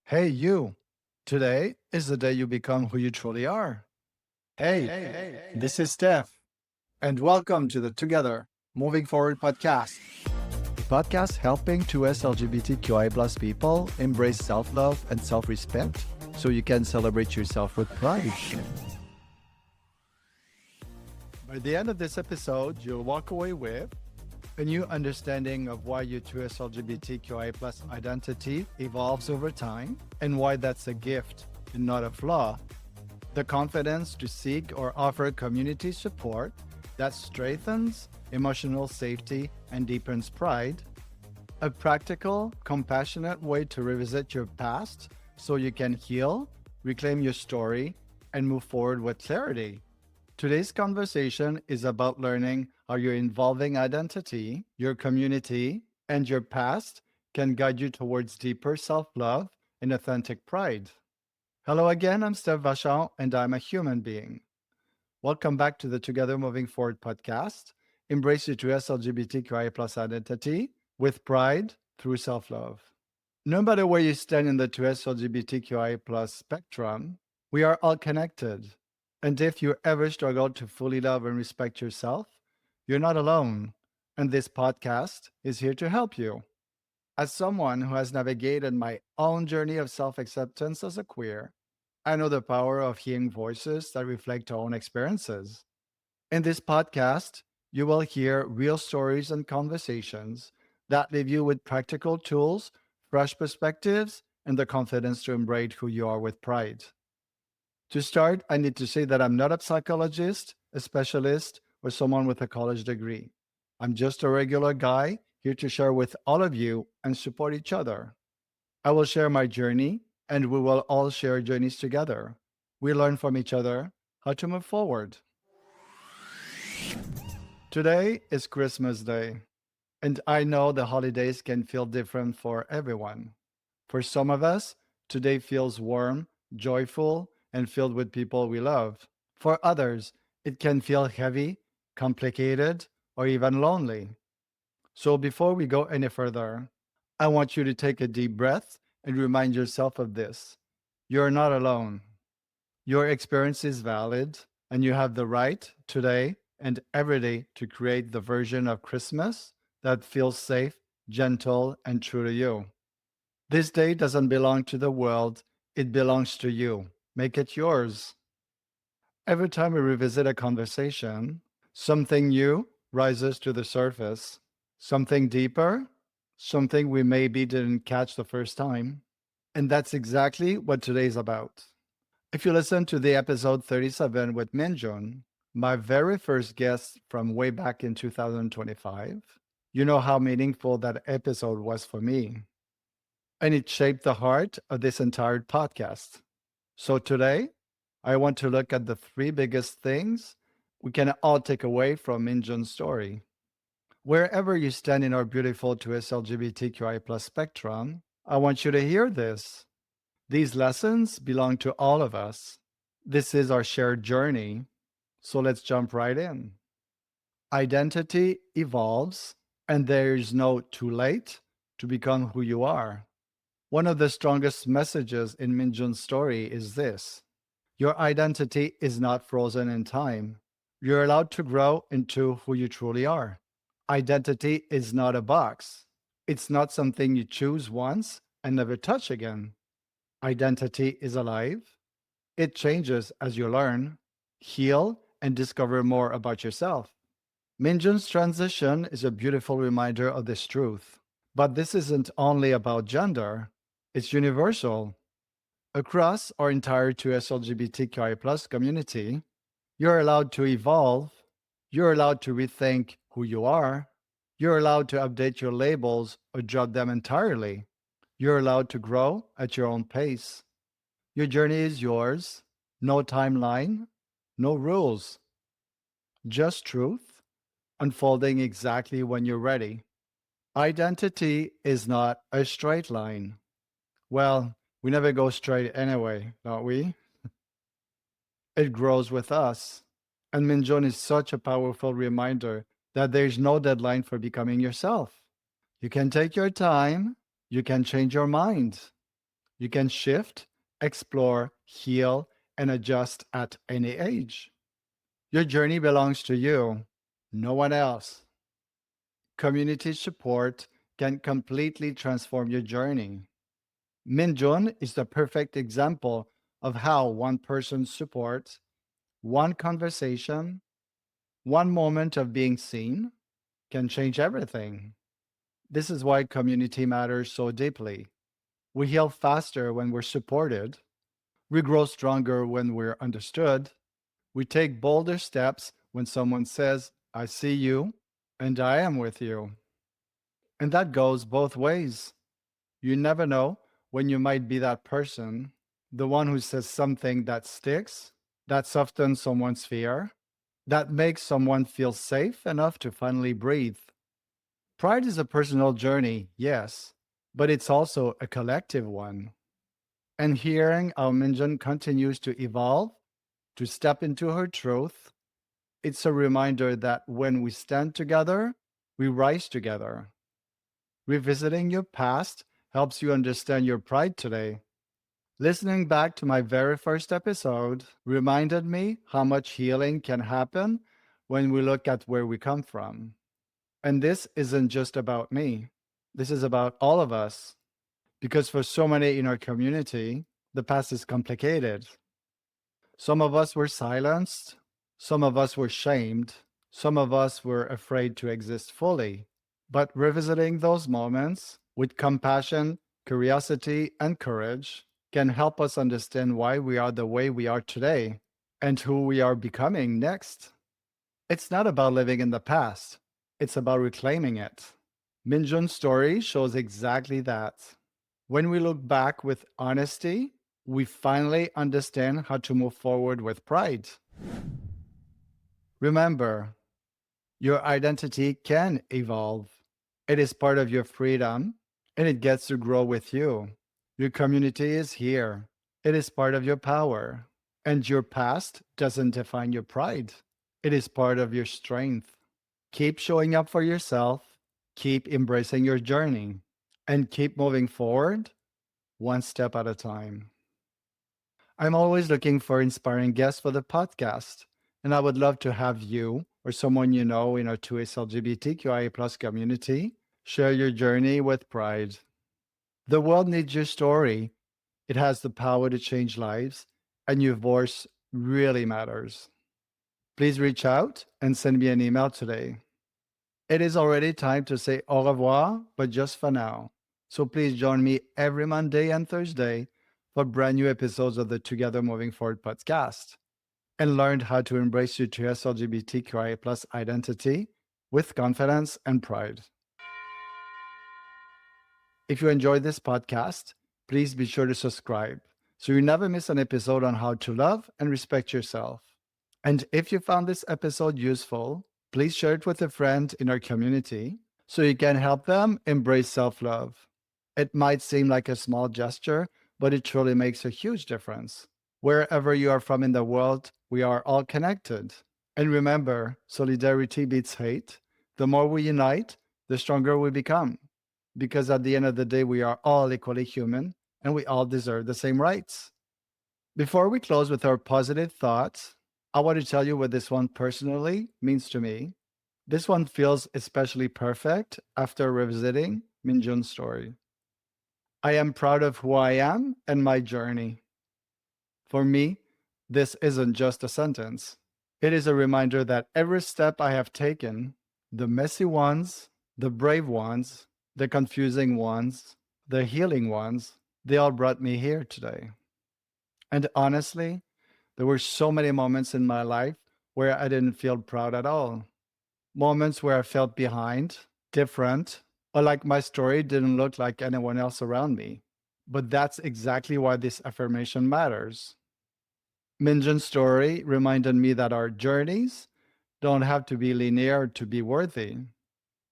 Hey, you. Today is the day you become who you truly are. Hey, this is Steph, and welcome to the Together Moving Forward podcast. A podcast helping 2S LGBTQI plus people embrace self love and self respect so you can celebrate yourself with pride. By the end of this episode, you'll walk away with a new understanding of why your 2S LGBTQI plus identity evolves over time and why that's a gift and not a flaw. The confidence to seek or offer community support that strengthens emotional safety and deepens pride. A practical, compassionate way to revisit your past so you can heal, reclaim your story, and move forward with clarity. Today's conversation is about learning how your evolving identity, your community, and your past can guide you towards deeper self love and authentic pride. Hello again, I'm Steph Vachon, and I'm a human being. Welcome back to the Together Moving Forward podcast. Embrace your 2S LGBTQIA plus identity with pride through self love. No matter where you stand in the 2S LGBTQIA plus spectrum, we are all connected. And if you ever struggle to fully love and respect yourself, you're not alone. And this podcast is here to help you. As someone who has navigated my own journey of self acceptance as a queer, I know the power of hearing voices that reflect our own experiences. In this podcast, you will hear real stories and conversations that leave you with practical tools, fresh perspectives, and the confidence to embrace who you are with pride. To start, I need to say that I'm not a psychologist, a specialist, or someone with a college degree. I'm just a regular guy here to share with all of you and support each other. I will share my journey, and we will all share journeys together. We learn from each other how to move forward. Today is Christmas Day, and I know the holidays can feel different for everyone. For some of us, today feels warm, joyful, and filled with people we love. For others, it can feel heavy, complicated, or even lonely. So before we go any further, I want you to take a deep breath and remind yourself of this. You're not alone. Your experience is valid, and you have the right today and every day to create the version of Christmas that feels safe, gentle, and true to you. This day doesn't belong to the world, it belongs to you. Make it yours. Every time we revisit a conversation, something new rises to the surface, something deeper, something we maybe didn't catch the first time. And that's exactly what today's about. If you listen to the episode 37 with Minjun, my very first guest from way back in 2025, you know how meaningful that episode was for me. And it shaped the heart of this entire podcast. So today, I want to look at the three biggest things we can all take away from Minjun's story. Wherever you stand in our beautiful 2S LGBTQI plus spectrum, I want you to hear this. These lessons belong to all of us. This is our shared journey. So let's jump right in. Identity evolves, and there is no too late to become who you are. One of the strongest messages in Minjun's story is this: your identity is not frozen in time. You're allowed to grow into who you truly are. Identity is not a box, it's not something you choose once and never touch again. Identity is alive. It changes as you learn, heal, and discover more about yourself. Minjun's transition is a beautiful reminder of this truth. But this isn't only about gender, it's universal. Across our entire 2S LGBTQI community, you're allowed to evolve, you're allowed to rethink who you are, you're allowed to update your labels or drop them entirely. You're allowed to grow at your own pace. Your journey is yours, no timeline, no rules, just truth unfolding exactly when you're ready. Identity is not a straight line. Well, we never go straight anyway, don't we? It grows with us. And Minjon is such a powerful reminder that there's no deadline for becoming yourself. You can take your time, you can change your mind. You can shift, explore, heal, and adjust at any age. Your journey belongs to you, no one else. Community support can completely transform your journey. Minjun is the perfect example of how one person's support, one conversation, one moment of being seen can change everything. This is why community matters so deeply. We heal faster when we're supported. We grow stronger when we're understood. We take bolder steps when someone says, I see you and I am with you. And that goes both ways. You never know when you might be that person, the one who says something that sticks, that softens someone's fear, that makes someone feel safe enough to finally breathe. Pride is a personal journey, yes, but it's also a collective one. And hearing how Minjun continues to evolve, to step into her truth, it's a reminder that when we stand together, we rise together. Revisiting your past helps you understand your pride today. Listening back to my very first episode reminded me how much healing can happen when we look at where we come from. And this isn't just about me, this is about all of us. Because for so many in our community, the past is complicated. Some of us were silenced, some of us were shamed, some of us were afraid to exist fully. But revisiting those moments with compassion, curiosity, and courage can help us understand why we are the way we are today and who we are becoming next. It's not about living in the past, it's about reclaiming it. Minjun's story shows exactly that. When we look back with honesty, we finally understand how to move forward with pride. Remember, your identity can evolve. It is part of your freedom and it gets to grow with you. Your community is here. It is part of your power. And your past doesn't define your pride. It is part of your strength. Keep showing up for yourself, keep embracing your journey, and keep moving forward one step at a time. I'm always looking for inspiring guests for the podcast, and I would love to have you or someone you know in our 2S LGBTQIA plus community share your journey with pride. The world needs your story. It has the power to change lives, and your voice really matters. Please reach out and send me an email today. It is already time to say au revoir, but just for now. So please join me every Monday and Thursday for brand new episodes of the Together Moving Forward podcast and learn how to embrace your TS LGBTQIA plus identity with confidence and pride. If you enjoyed this podcast, please be sure to subscribe so you never miss an episode on how to love and respect yourself. And if you found this episode useful, please share it with a friend in our community so you can help them embrace self love. It might seem like a small gesture, but it truly makes a huge difference. Wherever you are from in the world, we are all connected. And remember, solidarity beats hate. The more we unite, the stronger we become. Because at the end of the day, we are all equally human and we all deserve the same rights. Before we close with our positive thoughts, I want to tell you what this one personally means to me. This one feels especially perfect after revisiting Minjun's story. I am proud of who I am and my journey. For me, this isn't just a sentence. It is a reminder that every step I have taken, the messy ones, the brave ones, the confusing ones, the healing ones, they all brought me here today. And honestly, there were so many moments in my life where I didn't feel proud at all. Moments where I felt behind, different, or like my story didn't look like anyone else around me. But that's exactly why this affirmation matters. Minjun's story reminded me that our journeys don't have to be linear to be worthy.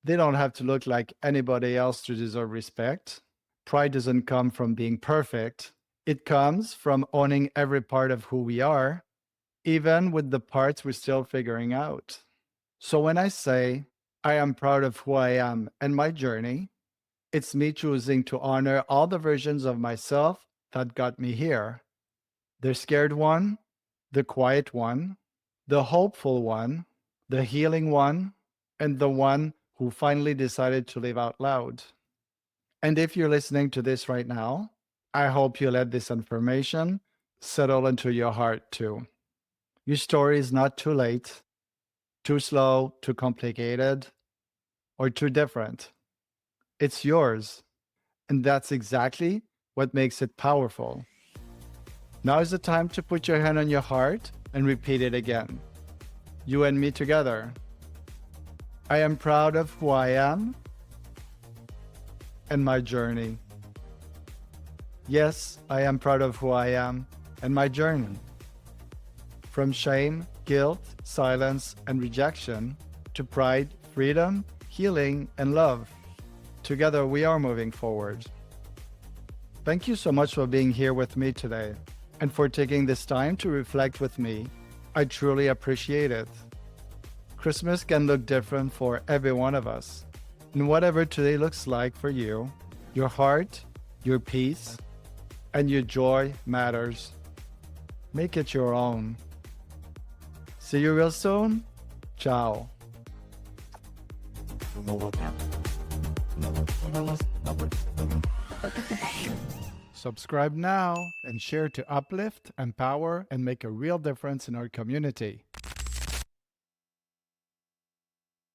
They don't have to look like anybody else to deserve respect. Pride doesn't come from being perfect. It comes from owning every part of who we are, even with the parts we're still figuring out. So when I say, I am proud of who I am and my journey, it's me choosing to honor all the versions of myself that got me here. The scared one, the quiet one, the hopeful one, the healing one, and the one who finally decided to live out loud. And if you're listening to this right now, I hope you let this information settle into your heart too. Your story is not too late, too slow, too complicated, or too different. It's yours. And that's exactly what makes it powerful. Now is the time to put your hand on your heart and repeat it again. You and me together. I am proud of who I am and my journey. Yes, I am proud of who I am and my journey. From shame, guilt, silence, and rejection to pride, freedom, healing, and love. Together we are moving forward. Thank you so much for being here with me today and for taking this time to reflect with me. I truly appreciate it. Christmas can look different for every one of us. And whatever today looks like for you, your heart, your peace, and your joy matters. Make it your own. See you real soon. Ciao. Subscribe now and share to uplift, empower, and make a real difference in our community.